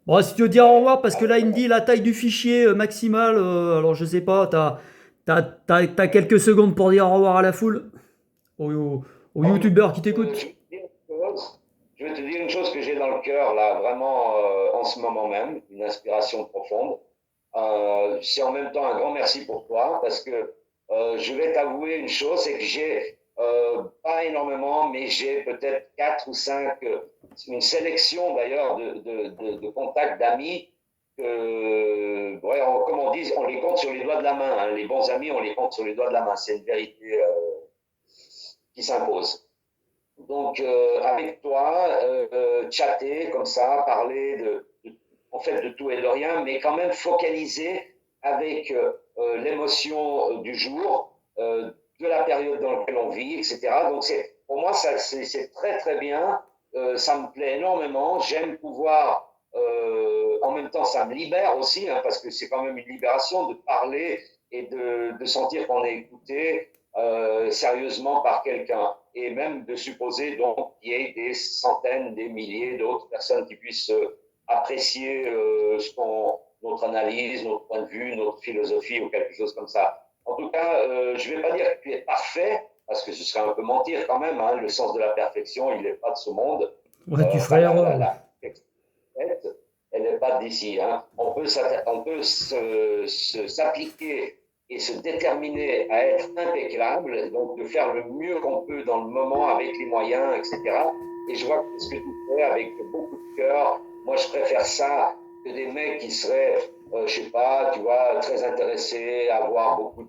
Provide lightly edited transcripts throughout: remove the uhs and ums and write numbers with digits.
Bon, si tu veux dire au revoir, parce que là, il me dit la taille du fichier maximale. Alors, je sais pas, t'as quelques secondes pour dire au revoir à la foule, aux En tout youtubeurs qui cas, t'écoutent. je vais te dire une chose que j'ai dans le cœur, là, vraiment, en ce moment même, une inspiration profonde. C'est en même temps un grand merci pour toi, parce que je vais t'avouer une chose, c'est que j'ai, pas énormément, mais j'ai peut-être quatre ou cinq, une sélection d'ailleurs de contacts d'amis que, ouais, comme on dit, on les compte sur les doigts de la main, hein. Les bons amis, on les compte sur les doigts de la main. C'est une vérité qui s'impose. Donc, avec toi, chatter comme ça, parler en fait, de tout et de rien, mais quand même focaliser avec l'émotion du jour, de la période dans laquelle on vit, etc. Donc, pour moi, c'est très, très bien. Ça me plaît énormément. J'aime pouvoir, en même temps, ça me libère aussi, hein, parce que c'est quand même une libération de parler et de sentir qu'on est écouté sérieusement par quelqu'un et même de supposer donc qu'il y ait des centaines, des milliers d'autres personnes qui puissent apprécier notre analyse, notre point de vue, notre philosophie ou quelque chose comme ça. En tout cas, je ne vais pas dire que tu es parfait, parce que ce serait un peu mentir quand même. Hein, le sens de la perfection, il n'est pas de ce monde. Ouais, tu Enfin, ferais erreur. Ouais. la elle n'est pas d'ici. Hein. On peut s'appliquer et se déterminer à être impeccable, donc de faire le mieux qu'on peut dans le moment avec les moyens, etc. Et je vois que ce que tu fais avec beaucoup de cœur, moi je préfère ça que des mecs qui seraient, je sais pas, tu vois, très intéressés à avoir beaucoup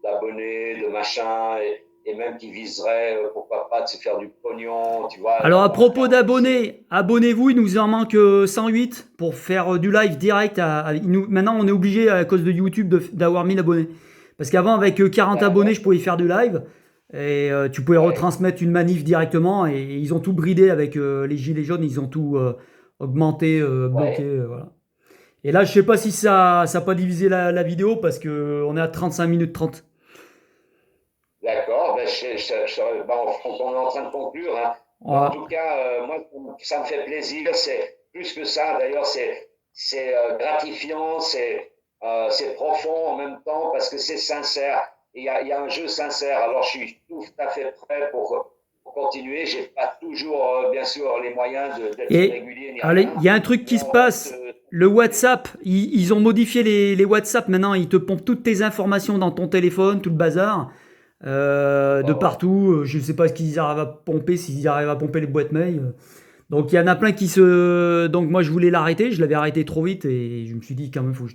d'abonnés, de machins, et même qui viseraient, pourquoi pas, de se faire du pognon, tu vois, Alors, à propos faire pousser. d'abonnés, abonnez-vous, il nous en manque 108 pour faire du live direct. Maintenant, on est obligé, à cause de YouTube, d'avoir 1000 abonnés. Parce qu'avant, avec 40 abonnés, D'accord. je pouvais faire du live. Et tu pouvais Ouais. retransmettre une manif directement. Et ils ont tout bridé avec les gilets jaunes. Ils ont tout augmenté, bloqué. Ouais. Voilà. Et là, je sais pas si ça a pas divisé la vidéo parce que on est à 35 minutes 30. D'accord, ben, ben, on est en train de conclure, hein. Mais en Voilà. tout cas, moi, ça me fait plaisir. C'est plus que ça, d'ailleurs, c'est gratifiant, c'est profond en même temps parce que c'est sincère. Il y a un jeu sincère. Alors, je suis tout à fait prêt pour continuer. J'ai pas toujours, bien sûr, les moyens d'être Et régulier ni allez, il rien, y a un truc qui mais se on va passe. Le WhatsApp, ils ont modifié les WhatsApp maintenant. Ils te pompent toutes tes informations dans ton téléphone, tout le bazar, de ouais, partout. Je ne sais pas ce qu'ils arrivent à pomper, s'ils arrivent à pomper les boîtes mail. Donc il y en a plein qui se. Donc moi je voulais l'arrêter, je l'avais arrêté trop vite et je me suis dit quand même Donc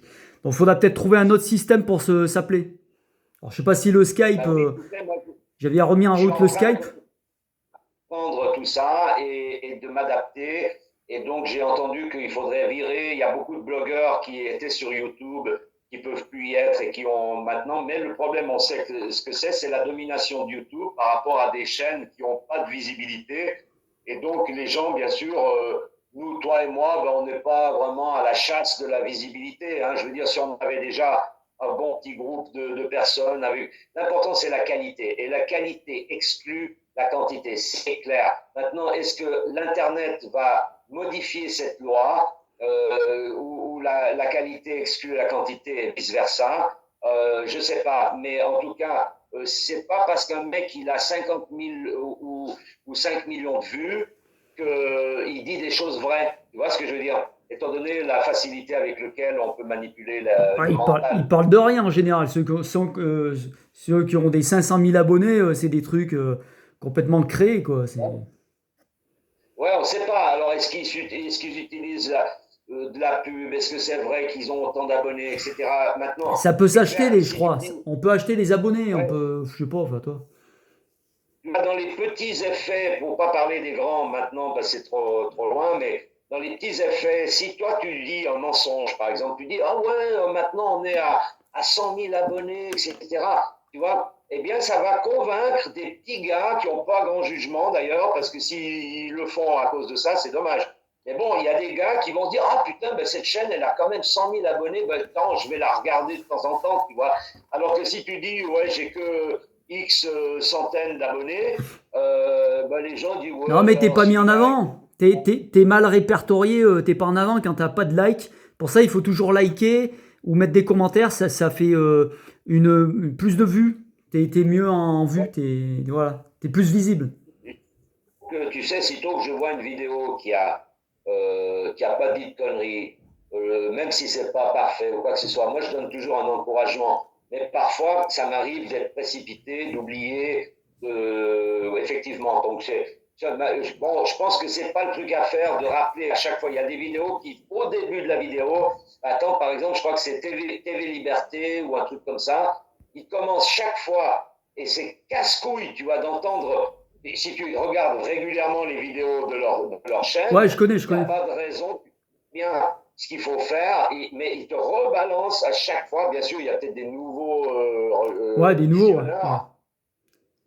il faudra peut-être trouver un autre système pour s'appeler. Alors je sais pas si le Skype, bah oui, tu sais, moi, j'avais remis en je suis route le en train Skype. prendre tout ça et de m'adapter. Et donc, j'ai entendu qu'il faudrait virer. Il y a beaucoup de blogueurs qui étaient sur YouTube, qui peuvent plus y être et qui ont maintenant. Mais le problème, on sait que ce que c'est la domination de YouTube par rapport à des chaînes qui n'ont pas de visibilité. Et donc, les gens, bien sûr, nous, toi et moi, ben, on n'est pas vraiment à la chasse de la visibilité. Hein. Je veux dire, si on avait déjà un bon petit groupe de personnes, avec... l'important, c'est la qualité. Et la qualité exclut la quantité, c'est clair. Maintenant, est-ce que l'Internet va modifier cette loi où la qualité exclut la quantité et vice-versa? Je ne sais pas, mais en tout cas, c'est pas parce qu'un mec il a 50 000 ou 5 millions de vues qu'il dit des choses vraies. Tu vois ce que je veux dire? Étant donné la facilité avec laquelle on peut manipuler Ouais, le ils mental. parlent de rien en général. Ceux qui ont des 500 000 abonnés, c'est des trucs complètement créés, quoi. Ouais, on ne sait pas. Alors, est-ce qu'ils utilisent de la pub? Est-ce que c'est vrai qu'ils ont autant d'abonnés, etc. Maintenant, Ça peut c'est s'acheter, clair, je si tu crois. dis, On peut acheter des abonnés, on ouais, peut, je sais pas, enfin toi. dans les petits effets, pour pas parler des grands maintenant, parce que c'est trop loin, mais dans les petits effets, si toi tu dis un mensonge, par exemple, tu dis, ah ouais, maintenant on est à 100 000 abonnés, etc. Tu vois, eh bien, ça va convaincre des petits gars qui n'ont pas grand jugement d'ailleurs, parce que s'ils le font à cause de ça, c'est dommage. Mais bon, il y a des gars qui vont dire, ah putain, ben, cette chaîne, elle a quand même 100 000 abonnés, ben, attends, je vais la regarder de temps en temps, tu vois. Alors que si tu dis, ouais, j'ai que X centaines d'abonnés, bah, les gens disent Non, ouais, mais t'es ben, pas mis en celui-là. avant. T'es mal répertorié, t'es pas en avant quand t'as pas de like. Pour ça, il faut toujours liker ou mettre des commentaires. Ça fait plus de vues. T'es mieux en vue. Voilà, t'es plus visible. Que tu sais, sitôt que je vois une vidéo qui a pas dit de conneries, même si c'est pas parfait ou quoi que ce soit, moi je donne toujours un encouragement. Mais parfois, ça m'arrive d'être précipité, d'oublier, effectivement. Donc bon, je pense que c'est pas le truc à faire de rappeler à chaque fois. Il y a des vidéos qui, au début de la vidéo, attends, par exemple, je crois que c'est TV Liberté ou un truc comme ça, ils commencent chaque fois et c'est casse-couille, tu vois, d'entendre. Et si tu regardes régulièrement les vidéos de leur Ouais, chaîne, je il n'y a connais. pas de raison, bien ce qu'il faut faire, mais ils te rebalancent à chaque fois. Bien sûr, il y a peut-être des nouveaux Ouais, des nouveaux, ouais. Ouais. visionneurs.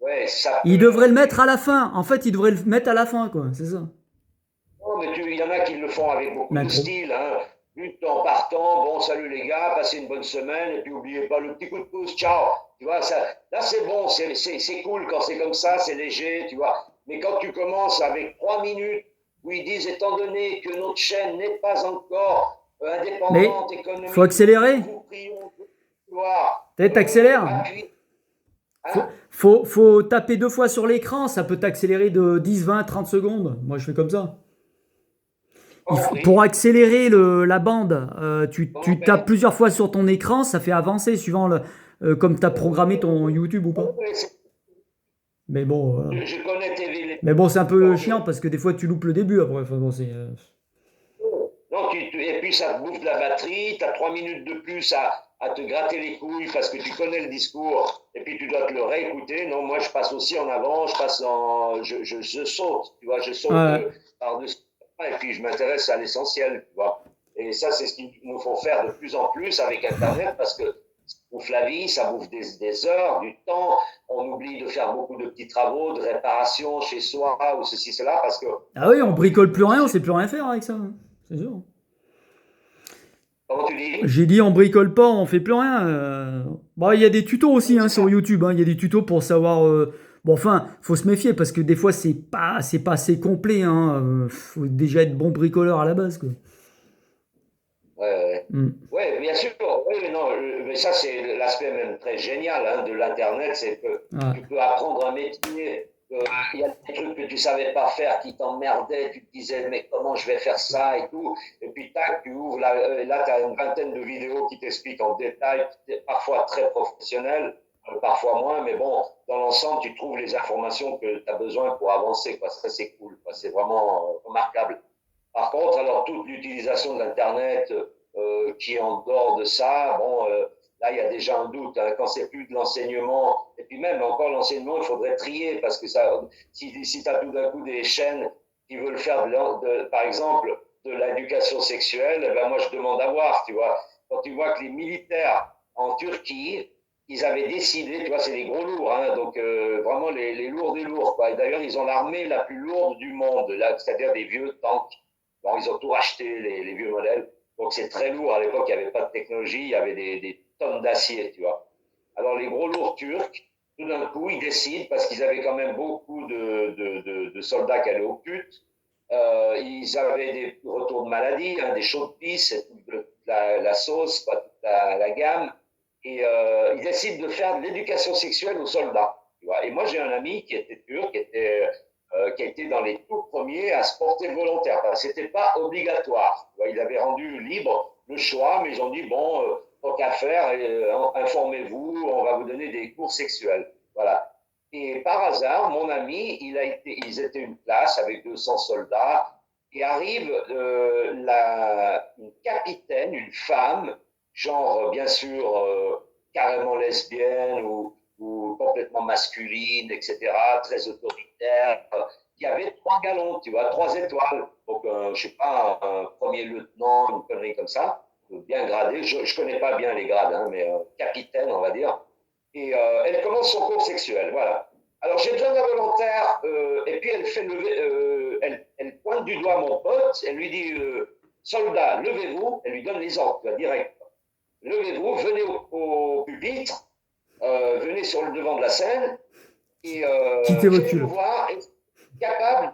Ouais, ça Il peut devrait le mettre arriver. à la fin. En fait, il devrait le mettre à la fin, quoi. C'est ça. Non, mais il y en a qui le font avec beaucoup de L'intro. style. Hein. But en partant, bon, salut les gars, passez une bonne semaine, et puis n'oubliez pas le petit coup de pouce, ciao. Tu vois, ça, là c'est bon, c'est cool quand c'est comme ça, c'est léger, tu vois. Mais quand tu commences avec 3 minutes où ils disent, étant donné que notre chaîne n'est pas encore Mais indépendante faut économiquement, accélérer. nous vous prions de pouvoir Peut-être t'accélères. appuyer. Faut, Hein. faut taper 2 fois sur l'écran. Ça peut t'accélérer de 10, 20, 30 secondes. Moi, je fais comme ça. Pas Pour compris. accélérer la bande, Comment on tu tapes fait? plusieurs fois sur ton écran, ça fait avancer suivant comme tu as programmé ton YouTube ou pas. Mais bon, voilà. Je connais TV. Mais bon, c'est un peu chiant parce que des fois tu loupes le début après. Enfin, bon, Non, et puis ça te bouffe de la batterie, tu as 3 minutes de plus à te gratter les couilles parce que tu connais le discours et puis tu dois te le réécouter. Non, moi je passe aussi en avant, je saute, tu vois, je saute ouais. par-dessus et puis je m'intéresse à l'essentiel, tu vois. Et ça, c'est ce qu'il nous faut faire de plus en plus avec Internet parce que ça bouffe la vie, ça bouffe des heures, du temps. On oublie de faire beaucoup de petits travaux, de réparation chez soi ou ceci, cela parce que Ah oui, on bricole plus on rien, on fait. sait plus rien faire avec ça, hein. C'est sûr. Comment tu dis? J'ai dit on bricole pas, on fait plus rien. Bon, il y a des tutos aussi hein, C'est sur ça. YouTube, hein. Il y a des tutos pour savoir. Bon, enfin, faut se méfier parce que des fois c'est pas assez complet, hein. Faut déjà être bon bricoleur à la base, quoi. Ouais, ouais. Hmm. Ouais, bien sûr. Oui, mais non, mais ça, c'est l'aspect même très génial hein, de l'Internet, c'est que Ouais. tu peux apprendre un métier. Il y a des trucs que tu savais pas faire qui t'emmerdaient, tu te disais, mais comment je vais faire ça et tout. Et puis, tac, tu ouvres, là, tu as une vingtaine de vidéos qui t'expliquent en détail, parfois très professionnelles, parfois moins, mais bon, dans l'ensemble, tu trouves les informations que tu as besoin pour avancer, quoi. Ça, c'est cool, quoi. C'est vraiment remarquable. Par contre, alors, toute l'utilisation de l'Internet, qui est en dehors de ça, bon, là, il y a déjà un doute. Hein, quand c'est plus de l'enseignement, et puis même encore l'enseignement, il faudrait trier parce que ça, si tu as tout d'un coup des chaînes qui veulent faire, par exemple, de l'éducation sexuelle, eh ben moi, je demande à voir, tu vois. Quand tu vois que les militaires en Turquie, ils avaient décidé, tu vois, c'est des gros lourds, hein, donc vraiment les lourds des lourds, quoi. Et d'ailleurs, ils ont l'armée la plus lourde du monde, c'est-à-dire des vieux tanks. Bon, ils ont tout racheté, les vieux modèles. Donc c'est très lourd. À l'époque, il n'y avait pas de technologie, il y avait des tonnes d'acier, tu vois. Alors les gros lourds turcs, tout d'un coup, ils décident, parce qu'ils avaient quand même beaucoup de soldats qui allaient au putes, ils avaient des retours de maladie, hein, des chauds de pisse, la sauce, toute la gamme, et ils décident de faire de l'éducation sexuelle aux soldats. Tu vois. Et moi, j'ai un ami qui était turc, qui a été dans les tout premiers à se porter volontaire. Ce n'était pas obligatoire. Ils avaient rendu libre le choix, mais ils ont dit, bon, tant qu'à faire, informez-vous, on va vous donner des cours sexuels. Voilà. Et par hasard, mon ami, ils étaient une classe avec 200 soldats, et arrive une capitaine, une femme, genre, bien sûr, carrément lesbienne ou complètement masculine, etc., très autoritaire, qui avait 3 galons, tu vois, 3 étoiles. Donc, je sais pas, un premier lieutenant, une connerie comme ça, bien gradé. Je connais pas bien les grades, hein, mais capitaine, on va dire. Et elle commence son cours sexuel, voilà. Alors, j'ai besoin d'un volontaire, et puis elle fait lever, elle pointe du doigt mon pote, elle lui dit, soldat, levez-vous, elle lui donne les ordres, tu vois, direct. Levez-vous, venez au pupitre, venez sur le devant de la scène et Quittez votre venez nous culotte. voir, et capable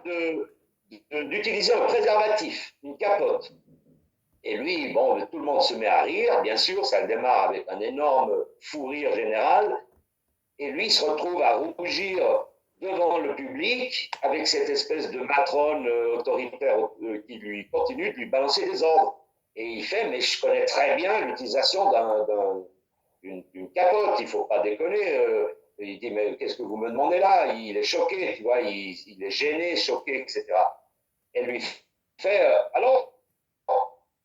d'utiliser un préservatif, une capote. Et lui, bon, tout le monde se met à rire, bien sûr, ça démarre avec un énorme fou rire général, et lui se retrouve à rougir devant le public avec cette espèce de matrone autoritaire qui lui continue de lui balancer des ordres. Et il fait, mais je connais très bien l'utilisation d'une capote, il ne faut pas déconner. Il dit, mais qu'est-ce que vous me demandez là? Il est choqué, tu vois, il est gêné, choqué, etc. Et lui fait, alors,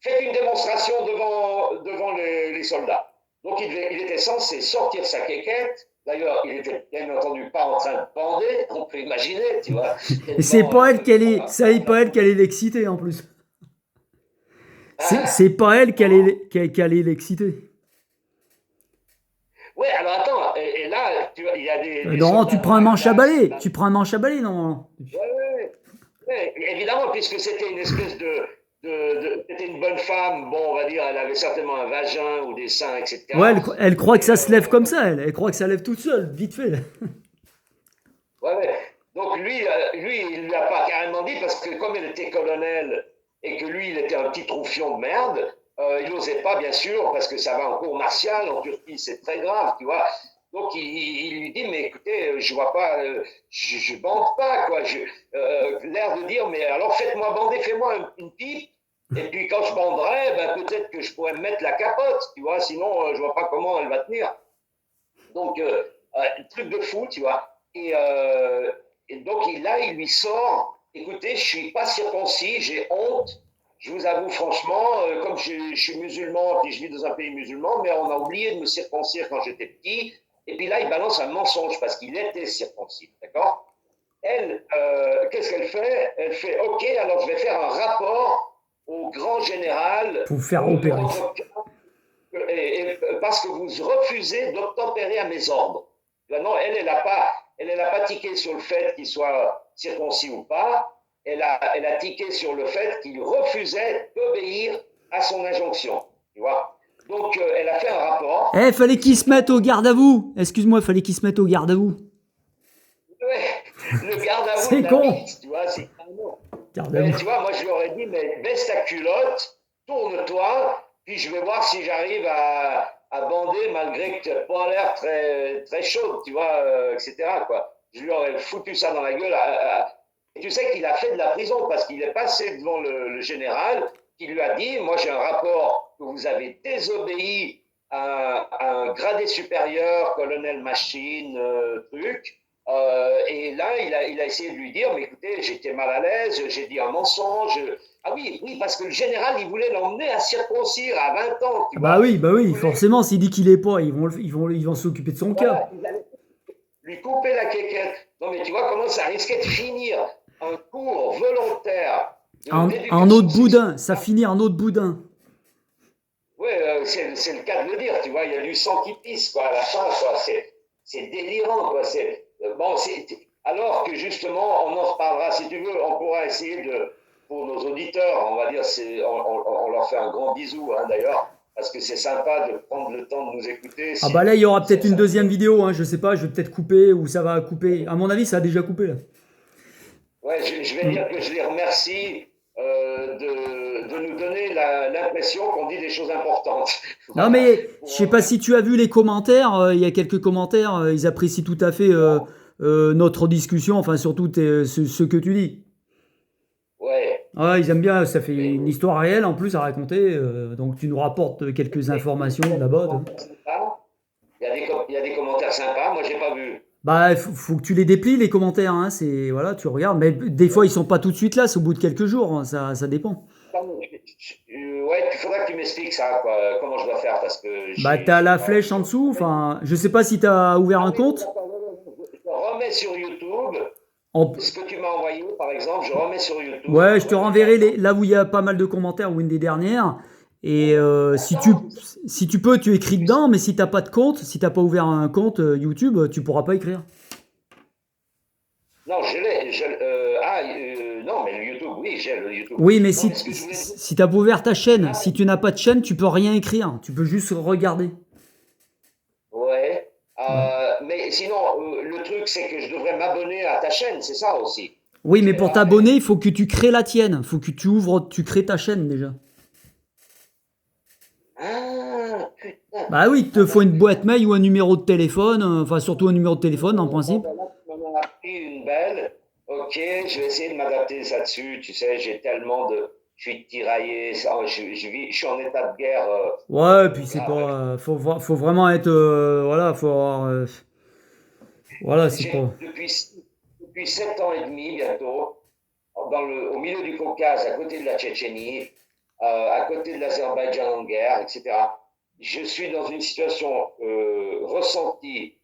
faites une démonstration devant les soldats. Donc il était censé sortir sa quéquette. D'ailleurs, il était bien entendu pas en train de bander, on peut imaginer, tu vois. Et c'est pas elle qu'elle est, ça est pas elle qu'elle est l'exciter en plus. C'est pas elle qu'elle est l'exciter. Ouais, alors attends, et là, tu vois, il y a des non, tu prends un manche à balai. Tu prends un manche à balai, non? Ouais, évidemment, puisque c'était une espèce c'était une bonne femme, bon, on va dire, elle avait certainement un vagin ou des seins, etc. Ouais, elle croit que ça se lève comme ça, elle croit que ça lève toute seule, vite fait. Ouais. Donc lui, il lui a pas carrément dit parce que comme il était colonel et que lui, il était un petit troufion de merde, il n'osait pas, bien sûr, parce que ça va en cour martiale, en Turquie, c'est très grave, tu vois. Donc il lui dit, mais écoutez, je vois pas, je bande pas, quoi. L'air de dire, mais alors faites-moi bander, fais-moi une pipe, et puis quand je banderai, ben, peut-être que je pourrais me mettre la capote, tu vois, sinon je vois pas comment elle va tenir. Donc, truc de fou, tu vois. Et donc là, il lui sort, écoutez, je suis pas circoncis, j'ai honte. Je vous avoue franchement, comme je suis musulman, puis je vis dans un pays musulman, mais on a oublié de me circoncire quand j'étais petit. Et puis là, il balance un mensonge parce qu'il était circoncis, d'accord? Elle, qu'est-ce qu'elle fait? Elle fait, ok, alors je vais faire un rapport au grand général. Pour faire opérer. Parce que vous refusez d'obtempérer à mes ordres. Non, elle n'a pas tiqué sur le fait qu'il soit circoncis ou pas. Elle a tiqué sur le fait qu'il refusait d'obéir à son injonction. Tu vois. Donc, elle a fait un rapport. Fallait qu'il se mette au garde à vous. Excuse-moi, fallait qu'il se mette au garde à vous. Ouais, le garde à vous. C'est con. Tu vois, c'est mais, tu vois, moi, je lui aurais dit, mais baisse ta culotte, tourne-toi, puis je vais voir si j'arrive à bander malgré que tu n'as pas l'air très, très chaude, tu vois, etc. Quoi. Je lui aurais foutu ça dans la gueule. Et tu sais qu'il a fait de la prison parce qu'il est passé devant le général qui lui a dit, moi j'ai un rapport que vous avez désobéi à un gradé supérieur, colonel machine, truc. Et là, il a essayé de lui dire, mais écoutez, j'étais mal à l'aise, j'ai dit un mensonge. Ah oui, parce que le général, il voulait l'emmener à circoncire à 20 ans. Tu vois. Bah oui, forcément, s'il dit qu'il est pas, ils vont s'occuper de son cas. Ils allaient lui couper la quéquette. Non, mais tu vois comment ça risquait de finir un cours volontaire. Un autre boudin, ça finit en autre boudin. Oui, c'est le cas de le dire, tu vois, il y a du sang qui pisse, quoi, à la fin, quoi. C'est délirant, quoi. Bon, alors que justement, on en reparlera, si tu veux, on pourra essayer pour nos auditeurs, on va dire, on leur fait un grand bisou, hein, d'ailleurs, parce que c'est sympa de prendre le temps de nous écouter. Ah bah là, il y aura peut-être une deuxième vidéo, hein, je sais pas, je vais peut-être couper ou ça va couper. À mon avis, ça a déjà coupé là. Ouais, je vais dire que je les remercie de nous donner l'impression qu'on dit des choses importantes. Non mais, je sais pas si tu as vu les commentaires, il y a quelques commentaires, ils apprécient tout à fait notre discussion, enfin surtout ce que tu dis. Ouais. Ah, ils aiment bien, ça fait une histoire réelle en plus à raconter, donc tu nous rapportes quelques informations là-bas. Il y a des commentaires sympas, moi j'ai pas vu. Bah, faut que tu les déplies les commentaires, hein, voilà, tu regardes, mais des fois ils sont pas tout de suite là, c'est au bout de quelques jours, hein, ça dépend. Ouais, il faudra que tu m'expliques ça, quoi, comment je dois faire parce que. Bah, t'as la flèche en dessous, enfin, je sais pas si t'as ouvert un compte. Je remets sur YouTube. Ce que tu m'as envoyé, par exemple, je remets sur YouTube. Ouais, je te renverrai là où il y a pas mal de commentaires ou une des dernières. Et si tu peux, tu écris dedans, mais si t'as pas de compte, si t'as pas ouvert un compte YouTube, tu pourras pas écrire. Non, je l'ai. Non, mais le YouTube, oui, j'ai le YouTube. Oui, mais si t'as pas ouvert ta chaîne, si tu n'as pas de chaîne, tu peux rien écrire. Tu peux juste regarder. Ouais. Mais sinon, le truc, c'est que je devrais m'abonner à ta chaîne, c'est ça aussi. Oui, mais pour t'abonner, il faut que tu crées la tienne. Il faut que tu crées ta chaîne déjà. Ah, putain. Bah oui, il te faut une boîte mail ou un numéro de téléphone, enfin surtout un numéro de téléphone en Bon, principe. ben là, tu m'en as appris une belle. Ok, je vais essayer de m'adapter ça dessus. Tu sais, j'ai tellement de. Je suis tiraillé, je suis en état de guerre Ouais, et puis c'est grave. pas, faut vraiment être, voilà, faut avoir, voilà, c'est pas. Depuis 7 ans et demi bientôt, au milieu du Caucase, à côté de la Tchétchénie, à côté de l'Azerbaïdjan en guerre, etc. Je suis dans une situation ressentie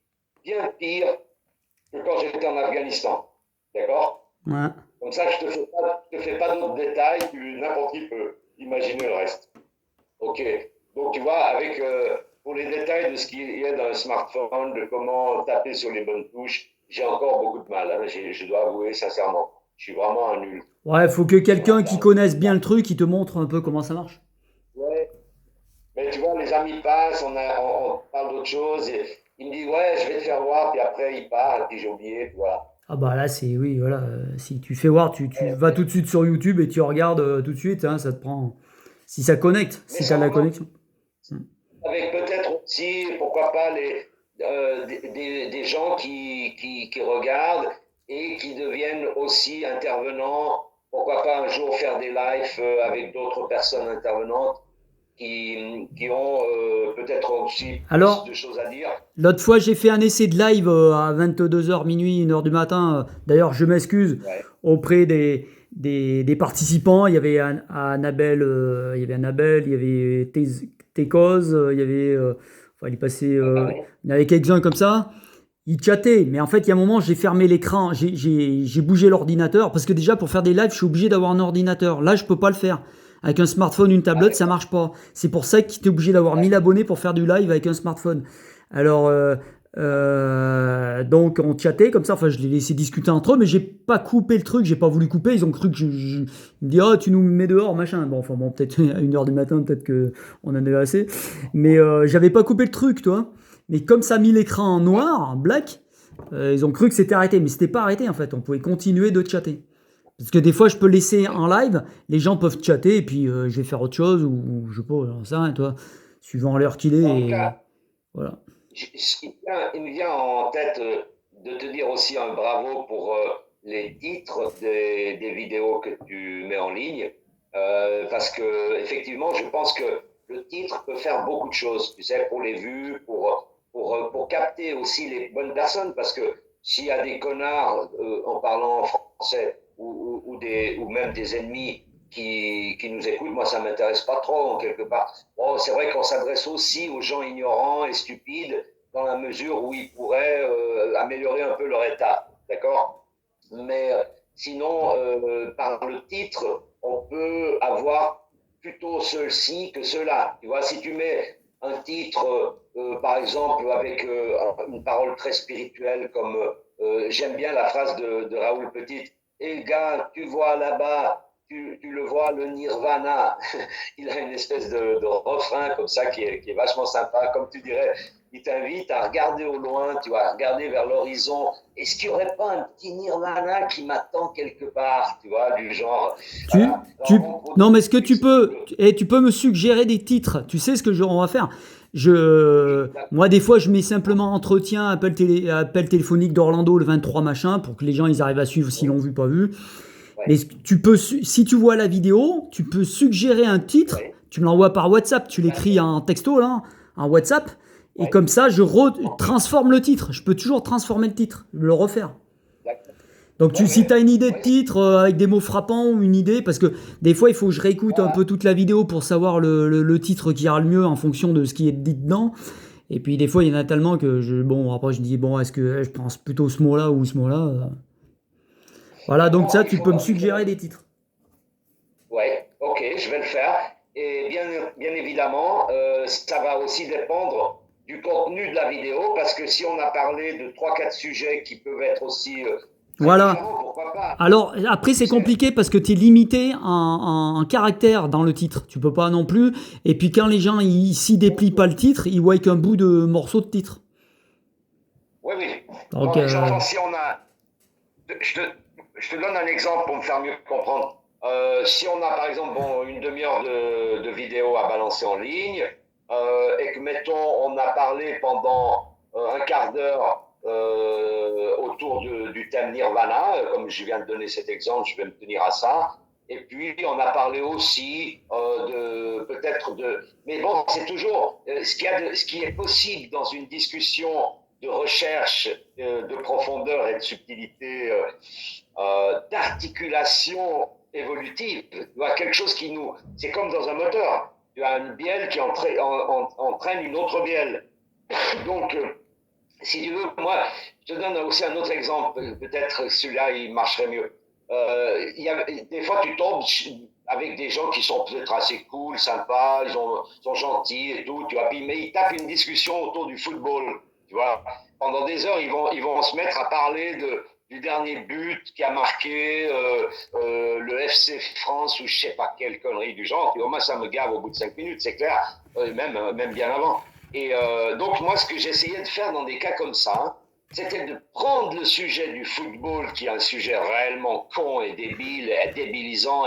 bien pire que quand j'étais en Afghanistan. D'accord? Ouais. Comme ça, je te fais pas d'autres détails, n'importe qui peut imaginer le reste. Ok. Donc, tu vois, pour les détails de ce qu'il y a dans un smartphone, de comment taper sur les bonnes touches, j'ai encore beaucoup de mal. Hein. Je dois avouer sincèrement. Je suis vraiment un nul Ouais, faut que sur quelqu'un qui Internet. connaisse bien le truc, qui te montre un peu comment ça marche. Ouais. Mais tu vois, les amis passent, on parle d'autre chose, et il me dit, ouais, je vais te faire voir, puis après, il part, et puis j'ai oublié, puis voilà. Ah bah là, c'est, oui, voilà, si tu fais voir, tu vas tout de suite sur YouTube et tu regardes tout de suite, hein, ça te prend, si ça connecte, Mais si t'as la connexion. Hmm. avec peut-être aussi, pourquoi pas, des gens qui regardent et qui deviennent aussi intervenants. Pourquoi pas un jour faire des lives avec d'autres personnes intervenantes qui ont peut-être aussi plus Alors, de choses à dire. l'autre fois, j'ai fait un essai de live à 22 h minuit, 1 h du matin. D'ailleurs, je m'excuse Ouais. auprès des participants. Il y avait Annabelle, il y avait Técos, il y avait, enfin, Ah bah oui. il y avait quelques-uns comme ça. Ils chattaient, mais en fait, il y a un moment, j'ai fermé l'écran, j'ai bougé l'ordinateur, parce que déjà, pour faire des lives, je suis obligé d'avoir un ordinateur. Là, je peux pas le faire. Avec un smartphone, une Ah tablette, ça d'accord. marche pas. C'est pour ça que tu es obligé d'avoir Ouais. 1000 abonnés pour faire du live avec un smartphone. Alors, donc, on chattait comme ça, enfin, je les laissais discuter entre eux, mais j'ai pas coupé le truc, j'ai pas voulu couper. Ils ont cru que ils me disaient, oh, tu nous mets dehors, machin. Bon, enfin, bon, peut-être à 1 h du matin, peut-être que on en avait assez. Mais j'avais pas coupé le truc, toi. Mais comme ça a mis l'écran en Ouais. noir, en black, ils ont cru que c'était arrêté, mais c'était pas arrêté en fait. On pouvait continuer de chatter. Parce que des fois, je peux laisser en live, les gens peuvent chatter et puis je vais faire autre chose ou je sais pas, j'en sais rien, toi, suivant l'heure qu'il est. En tout Et cas, voilà. il me vient en tête de te dire aussi un bravo pour les titres des vidéos que tu mets en ligne. Parce que, effectivement, je pense que le titre peut faire beaucoup de choses, tu sais, pour les vues, pour capter aussi les bonnes personnes. Parce que s'il y a des connards en parlant français ou même des ennemis qui nous écoutent, moi, ça m'intéresse pas trop, en quelque part. Bon, c'est vrai qu'on s'adresse aussi aux gens ignorants et stupides dans la mesure où ils pourraient améliorer un peu leur état. D'accord? Mais sinon, par le titre, on peut avoir plutôt ceci que cela. Tu vois, si tu mets un titre, par exemple, avec une parole très spirituelle, comme j'aime bien la phrase de Raoul Petit, et gars, tu vois là-bas, tu le vois, le nirvana. Il a une espèce de refrain comme ça qui est vachement sympa. Comme tu dirais, il t'invite à regarder au loin, tu vois, à regarder vers l'horizon. Est-ce qu'il n'y aurait pas un petit nirvana qui m'attend quelque part, tu vois, du genre, Tu, voilà. non, mais ce que tu peux, et tu peux me suggérer des titres. Tu sais ce que on va faire. Moi, des fois, je mets simplement entretien, appel téléphonique d'Orlando le 23 machin pour que les gens ils arrivent à suivre s'ils l'ont vu, pas vu. Mais Ouais, tu peux, si tu vois la vidéo, tu peux suggérer un titre, ouais, tu me l'envoies par WhatsApp, tu l'écris en texto là, en WhatsApp, et ouais, comme ça, transforme le titre. Je peux toujours transformer le titre, le refaire. d'accord. Donc Ouais, si tu as ouais, une idée de ouais, titre avec des mots frappants ou une idée, parce que des fois il faut que je réécoute un voilà. peu toute la vidéo pour savoir le titre qui ira le mieux en fonction de ce qui est dit dedans. Et puis des fois il y en a tellement que bon après je dis bon est-ce que je pense plutôt ce mot-là ou ce mot-là. Voilà donc Non, ça tu peux me suggérer des titres. ouais, ok, je vais le faire. Et bien évidemment, ça va aussi dépendre du contenu de la vidéo, parce que si on a parlé de trois, quatre sujets qui peuvent être aussi très Voilà. différents, pourquoi pas? Alors après Tu c'est sais, compliqué parce que tu es limité en caractère dans le titre. Tu peux pas non plus. Et puis quand les gens s'y déplient pas le titre, ils voient qu'un bout de morceau de titre. oui, oui. Donc Bon, exemple, si on a, je te, je te donne un exemple pour me faire mieux comprendre. Si on a par exemple une demi-heure de vidéo à balancer en ligne et que mettons on a parlé pendant un quart d'heure autour du thème Nirvana, comme je viens de donner cet exemple, je vais me tenir à ça. Et puis on a parlé aussi de peut-être de, mais bon c'est toujours ce qui est possible dans une discussion de recherche de profondeur et de subtilité, d'articulation évolutive. Tu vois, quelque chose qui nous. C'est comme dans un moteur. Tu as une bielle qui entraîne une autre bielle. Donc, si tu veux, moi, je te donne aussi un autre exemple. Peut-être celui-là, il marcherait mieux. Des fois, tu tombes avec des gens qui sont peut-être assez cool, sympas, sont gentils et tout, tu vois, mais ils tapent une discussion autour du football, tu vois. Pendant des heures, ils vont se mettre à parler du dernier but qui a marqué le FC France ou je sais pas quelle connerie du genre. Puis, au moins, ça me gave au bout de 5 minutes, c'est clair, même bien avant. Et donc, moi, ce que j'essayais de faire dans des cas comme ça, c'était de prendre le sujet du football, qui est un sujet réellement con et débile, et débilisant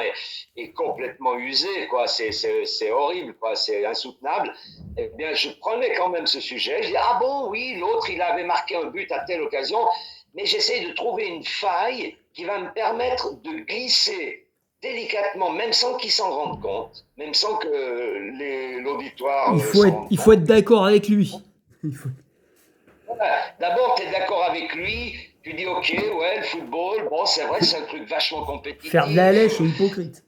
et complètement usé, quoi. C'est horrible, quoi. C'est insoutenable. Eh bien, je prenais quand même ce sujet. Je dis, ah bon, oui, l'autre, il avait marqué un but à telle occasion. Mais j'essaie de trouver une faille qui va me permettre de glisser délicatement, même sans qu'ils s'en rendent compte, même sans que l'auditoire s'en rende Il faut compte. être d'accord avec lui. Faut... D'abord, tu es d'accord avec lui, tu dis ok, ouais, le football, bon, c'est vrai, c'est un truc vachement Faire de la lèche compétitif, et hypocrite.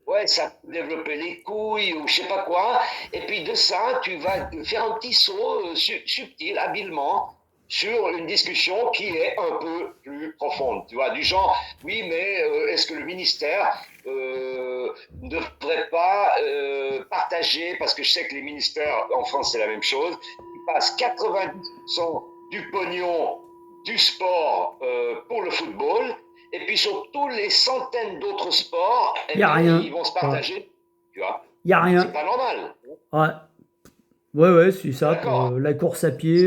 ouais, ça peut développer les couilles ou je sais pas quoi, et puis de ça, tu vas faire un petit saut subtil, habilement, sur une discussion qui est un peu plus profonde, tu vois, du genre, oui, mais est-ce que le ministère ne devrait pas partager, parce que je sais que les ministères en France c'est la même chose, ils passent 90% du pognon du sport pour le football, et puis sur tous les centaines d'autres sports, Il eh n'y a bien, rien. ils vont se Ouais. partager, tu vois. Il n'y a C'est rien. pas normal. Ouais, ouais, c'est ça. Pour D'accord. la course à pied,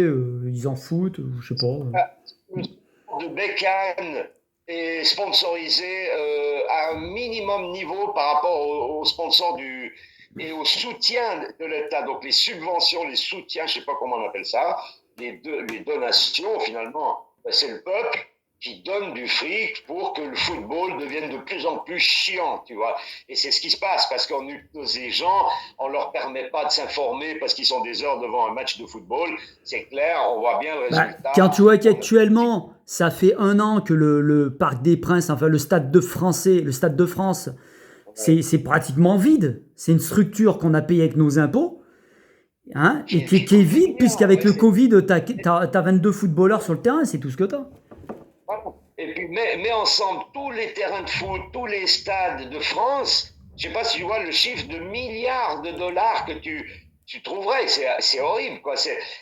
ils en foutent, je sais pas. Le sport de bécane est sponsorisé à un minimum niveau par rapport aux sponsors et au soutien de l'État. Donc les subventions, les soutiens, je sais pas comment on appelle ça, les donations finalement, c'est le peuple qui donne du fric pour que le football devienne de plus en plus chiant, tu vois. Et c'est ce qui se passe, parce qu'on use les gens, on leur permet pas de s'informer parce qu'ils sont des heures devant un match de football. C'est clair, on voit bien le Bah, quand tu résultat. vois qu'actuellement, ça fait 1 an que le Parc des Princes, enfin le le Stade de France, c'est pratiquement vide. C'est une structure qu'on a payée avec nos impôts, hein, et qui est Qui coûte des vide, milliards, puisqu'avec ouais, le Covid, t'as 22 footballeurs sur le terrain, c'est tout ce que t'as. et puis mets ensemble tous les terrains de foot, tous les stades de France. Je sais pas si tu vois le chiffre de milliards de dollars que tu trouverais. C'est horrible, quoi.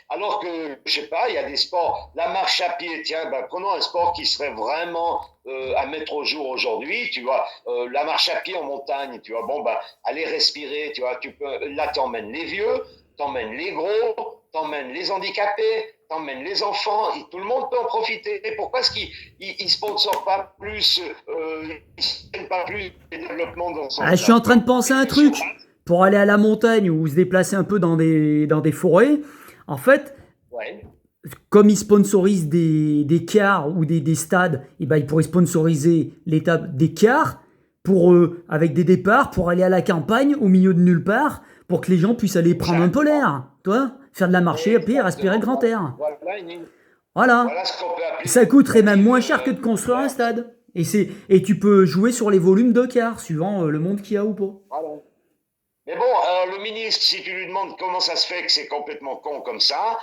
Alors que, je sais pas, il y a des sports. La marche à pied, tiens, ben, prenons un sport qui serait vraiment à mettre au jour aujourd'hui, tu vois. La marche à pied en montagne, tu vois. Bon, ben, aller respirer, tu vois. Là, t'emmènes les vieux, t'emmènes les gros, t'emmènes les handicapés, t'emmènes les enfants, et tout le monde peut en profiter. Pourquoi est-ce qu'ils ne sponsorent pas plus, pas plus les développements dans ce Ah, je suis sens-là, en tu train de vois. penser à un truc. Pour aller à la montagne ou se déplacer un peu dans des forêts, en fait, Ouais. comme ils sponsorisent des cars ou des stades, et ben ils pourraient sponsoriser l'étape des cars pour, avec des départs pour aller à la campagne au milieu de nulle part pour que les gens puissent aller prendre un peu Exactement. l'air, toi, faire de la marche à pied, respirer le Exactement. grand air. Voilà, Voilà. voilà ce qu'on peut appeler Ça une coûterait même initiative moins cher que de construire un verte. stade. Et tu peux jouer sur les volumes de cars, suivant le monde qu'il y a ou pas. Voilà. Mais bon, le ministre, si tu lui demandes comment ça se fait que c'est complètement con comme ça,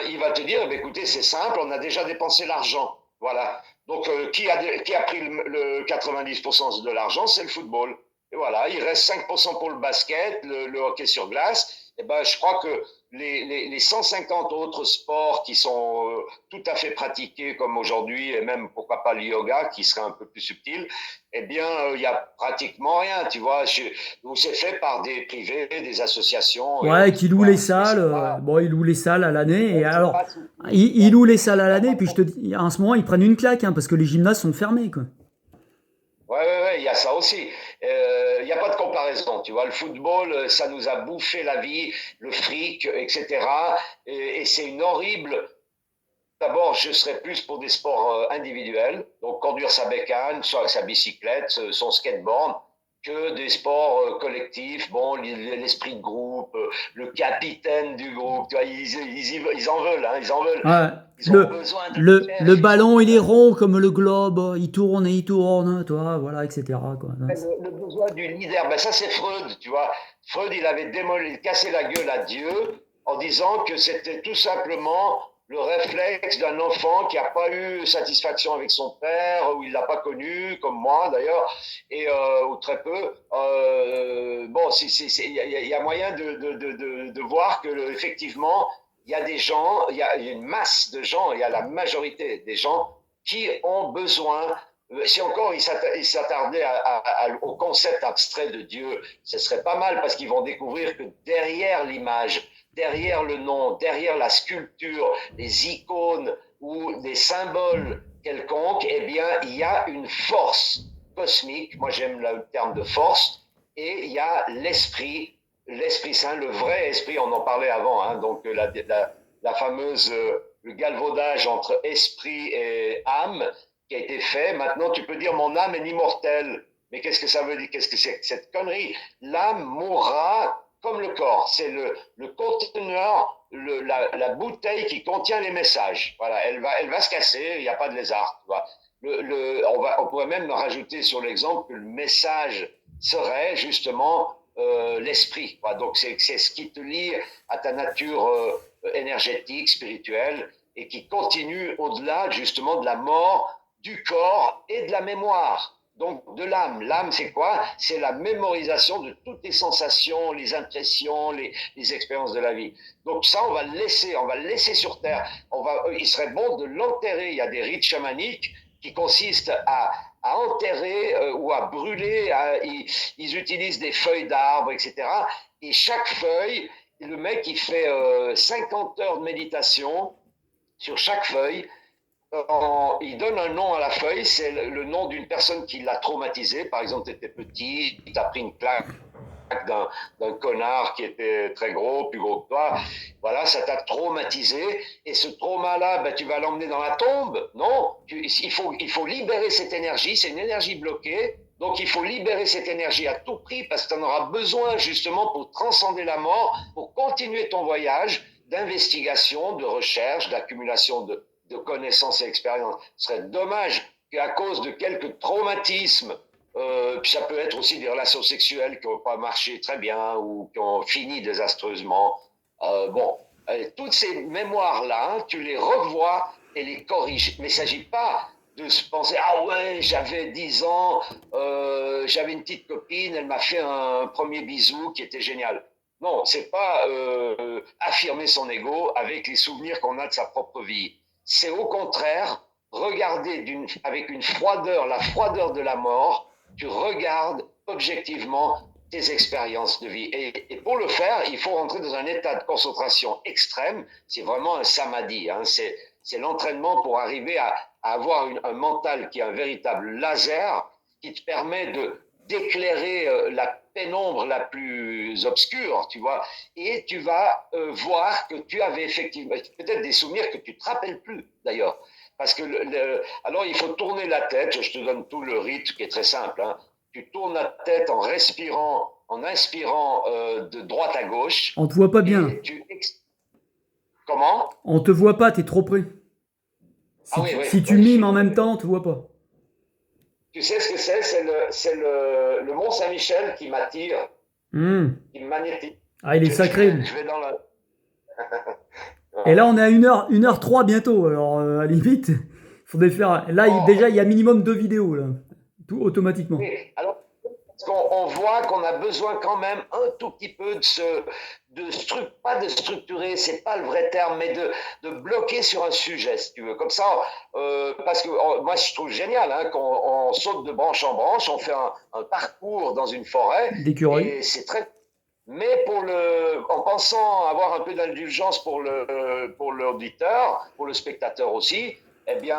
il va te dire, eh bien, écoutez, c'est simple, on a déjà dépensé l'argent. Voilà. Donc, qui a pris le 90% de l'argent? C'est le football. Et voilà, il reste 5% pour le basket, le hockey sur glace. Et ben, je crois que les 150 autres sports qui sont tout à fait pratiqués comme aujourd'hui, et même pourquoi pas le yoga qui serait un peu plus subtil, eh bien, il y a pratiquement rien, tu vois. Donc c'est fait par des privés, des associations et Ouais, autres, qui tu loue les vois. Mais salles. c'est pas, Bon, ils louent les salles à l'année. Et c'est alors, pas soutenu. ils louent les salles à Il n'y a l'année. pas Et de puis je te dis, en ce moment, ils prennent une claque, hein, parce que les gymnases sont fermés, quoi. Ouais, ouais, ouais, il y a ça aussi. Il n'y a pas de comparaison, tu vois. Le football, ça nous a bouffé la vie, le fric, etc. Et c'est une horrible. D'abord, je serais plus pour des sports individuels, donc conduire sa bécane, soit sa bicyclette, son skateboard, que des sports collectifs. Bon, l'esprit de groupe, le capitaine du groupe, tu vois, ils en veulent, hein, ils en veulent. Ouais. Ils ont besoin de Le chef, ils ont ballon, il est besoin rond comme le globe. Il tourne et il tourne, toi, voilà, etc., quoi. le besoin du leader. Ben ça, c'est Freud, tu vois. Freud, il avait cassé la gueule à Dieu en disant que c'était tout simplement le réflexe d'un enfant qui n'a pas eu satisfaction avec son père, ou il l'a pas connu, comme moi d'ailleurs, et ou très peu. Bon, il y a moyen de voir que effectivement, il y a des gens, il y a une masse de gens, il y a la majorité des gens qui ont besoin. Si encore ils s'attardaient au concept abstrait de Dieu, ce serait pas mal parce qu'ils vont découvrir que derrière l'image, derrière le nom, derrière la sculpture, les icônes ou des symboles quelconques, eh bien, il y a une force cosmique. Moi, j'aime le terme de force. Et il y a l'Esprit Saint, le vrai esprit. On en parlait avant, hein, donc la fameuse le galvaudage entre esprit et âme qui a été fait. Maintenant, tu peux dire mon âme est immortelle. Mais qu'est-ce que ça veut dire? Qu'est-ce que c'est que cette connerie? L'âme mourra comme le corps. C'est le conteneur, la bouteille qui contient les messages. Voilà, elle va se casser. Il n'y a pas de lézard. Tu vois. On pourrait même rajouter sur l'exemple que le message serait justement l'esprit. Voilà, donc c'est ce qui te lie à ta nature énergétique, spirituelle, et qui continue au-delà justement de la mort du corps et de la mémoire. Donc de l'âme. L'âme, c'est quoi? C'est la mémorisation de toutes les sensations, les impressions, les expériences de la vie. Donc ça, on va le laisser sur Terre. Il serait bon de l'enterrer. Il y a des rites chamaniques qui consistent à enterrer ou à brûler. Ils utilisent des feuilles d'arbres, etc. Et chaque feuille, le mec, il fait 50 heures de méditation sur chaque feuille. Il donne un nom à la feuille, c'est le nom d'une personne qui l'a traumatisé. Par exemple, tu étais petit, tu as pris une claque d'un connard qui était très gros, plus gros que toi. Voilà, ça t'a traumatisé. Et ce trauma-là, ben, tu vas l'emmener dans la tombe. Non, il faut libérer cette énergie. C'est une énergie bloquée. Donc il faut libérer cette énergie à tout prix parce que tu en auras besoin justement pour transcender la mort, pour continuer ton voyage d'investigation, de recherche, d'accumulation de connaissances et expériences. Ce serait dommage qu'à cause de quelques traumatismes, puis ça peut être aussi des relations sexuelles qui n'ont pas marché très bien ou qui ont fini désastreusement. Bon, toutes ces mémoires-là, tu les revois et les corriges. Mais il ne s'agit pas de se penser, ah ouais, j'avais 10 ans, j'avais une petite copine, elle m'a fait un premier bisou qui était génial. Non, c'est pas affirmer son ego avec les souvenirs qu'on a de sa propre vie. C'est au contraire regarder avec une froideur, la froideur de la mort, tu regardes objectivement tes expériences de vie. Et pour le faire, il faut rentrer dans un état de concentration extrême. C'est vraiment un samadhi. Hein. C'est l'entraînement pour arriver à avoir un mental qui est un véritable laser qui te permet d'éclairer la pénombre la plus obscure, tu vois, et tu vas voir que tu avais effectivement peut-être des souvenirs que tu ne te rappelles plus d'ailleurs. Parce que alors il faut tourner la tête, je te donne tout le rite qui est très simple, hein. Tu tournes la tête en respirant, en inspirant de droite à gauche. On te voit pas bien, là. Comment? On te voit pas, t'es trop près. Ah oui, Si oui, tu ouais, mimes en même temps, on te voit pas. tu sais ce que c'est? C'est le Mont Saint-Michel qui m'attire, qui me magnétise. Ah, il est sacré. Je vais dans la... Et là, on est à 1h03 bientôt. Alors, à la limite, il faudrait faire. Là, déjà, il y a minimum 2 vidéos, là. Tout automatiquement. Oui, alors, parce qu'on voit qu'on a besoin quand même un tout petit peu pas de structurer, c'est pas le vrai terme, mais de bloquer sur un sujet, si tu veux. Comme ça, parce que moi je trouve génial hein, qu'on saute de branche en branche, on fait un parcours dans une forêt, d'écureuil. et c'est très. Mais en pensant avoir un peu d'indulgence pour l'auditeur, pour le spectateur aussi, eh bien,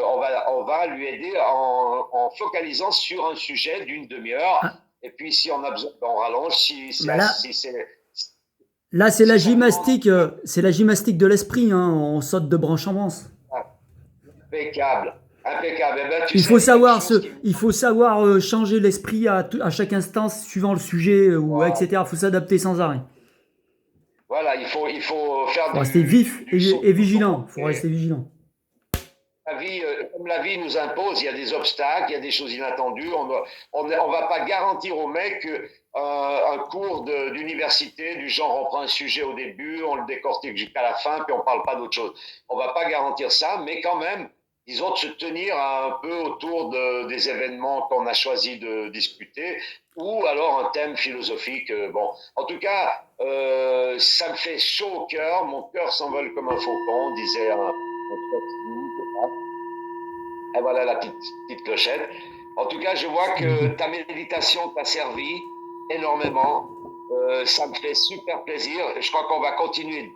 on va lui aider en focalisant sur un sujet d'une demi-heure. Ah, Et puis, si on a besoin, on rallonge. bah là, Si c'est là si ça demande c'est la gymnastique de l'esprit, hein, on saute de branche en branche. impeccable, impeccable. Eh ben, tu Il sais, faut il y a une savoir, chose qui me. il faut savoir changer l'esprit à chaque instance suivant le sujet, ou, Voilà, etc. Il faut s'adapter sans arrêt. voilà, il faut faire Il faut rester vif du saut et de fond. vigilant. Il faut rester vigilant. Comme la vie nous impose, il y a des obstacles, il y a des choses inattendues. On va pas garantir au mec un cours d'université du genre on prend un sujet au début, on le décortique jusqu'à la fin, puis on parle pas d'autre chose. On va pas garantir ça, mais quand même, disons de se tenir un peu autour des événements qu'on a choisi de discuter, ou alors un thème philosophique. Bon, en tout cas, ça me fait chaud au cœur. Mon cœur s'envole comme un faucon, disait un je crois. Et voilà la petite clochette. En tout cas, je vois que ta méditation t'a servi énormément. Ça me fait super plaisir. Je crois qu'on va continuer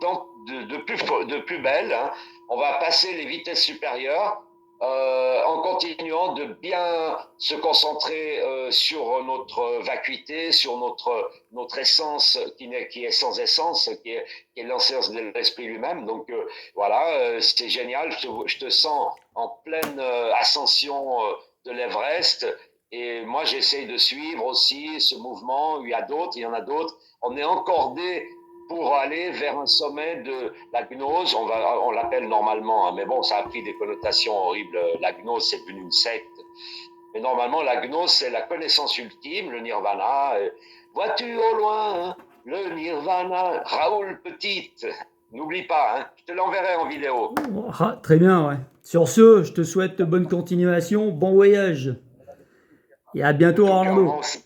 de plus belle. Hein. On va passer les vitesses supérieures en continuant de bien se concentrer sur notre vacuité, sur notre essence qui est sans essence, qui est l'essence de l'esprit lui-même. Donc voilà, c'est génial. Je te sens en pleine ascension de l'Everest. Et moi, j'essaye de suivre aussi ce mouvement. Il y en a d'autres. On est encordé pour aller vers un sommet de la gnose. On l'appelle normalement, hein, mais bon, ça a pris des connotations horribles. La gnose, c'est devenu une secte. Mais normalement, la gnose, c'est la connaissance ultime, le nirvana. Vois-tu au loin hein, le nirvana, Raoul Petite. N'oublie pas, hein, je te l'enverrai en vidéo. Ah, très bien, ouais. Sur ce, je te souhaite bonne continuation, bon voyage. Et à De bientôt, tout cœur, moi Orlando. aussi.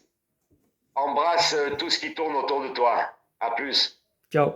Embrasse tout ce qui tourne autour de toi. À plus. Ciao.